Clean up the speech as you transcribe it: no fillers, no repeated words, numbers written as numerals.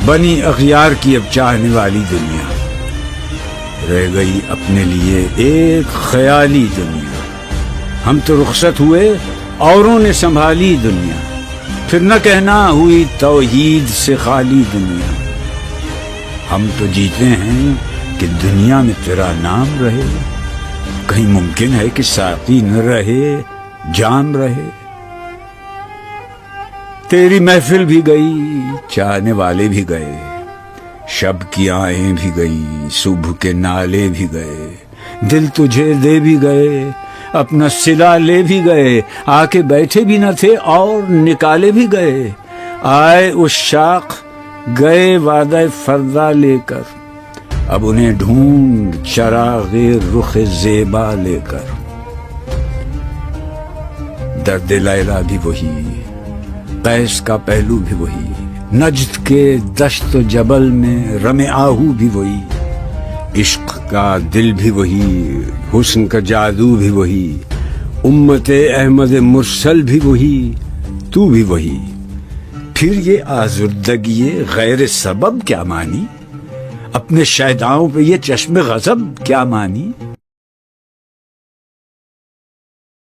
بنی اغیار کی اب چاہنے والی دنیا، رہ گئی اپنے لیے ایک خیالی دنیا۔ ہم تو رخصت ہوئے، اوروں نے سنبھالی دنیا، پھر نہ کہنا ہوئی توحید سے خالی دنیا۔ ہم تو جیتے ہیں کہ دنیا میں تیرا نام رہے، کہیں ممکن ہے کہ ساقی نہ رہے جام رہے۔ تیری محفل بھی گئی، چاہنے والے بھی گئے، شب کی آہیں بھی گئی، صبح کے نالے بھی گئے، دل تجھے دے بھی گئے، اپنا صلہ لے بھی گئے، آ کے بیٹھے بھی نہ تھے اور نکالے بھی گئے۔ آئے اس شاخ گئے وعدہ فردا لے کر، اب انہیں ڈھونڈ چراغ رخ زیبا لے کر۔ درد لیلا بھی وہی، قیس کا پہلو بھی وہی، نجد کے دشت و جبل میں رم آہو بھی وہی، عشق کا دل بھی وہی، حسن کا جادو بھی وہی، امت احمد مرسل بھی وہی، تو بھی وہی۔ پھر یہ آزردگی غیر سبب کیا مانی، اپنے شیداؤں پہ یہ چشم غضب کیا مانی۔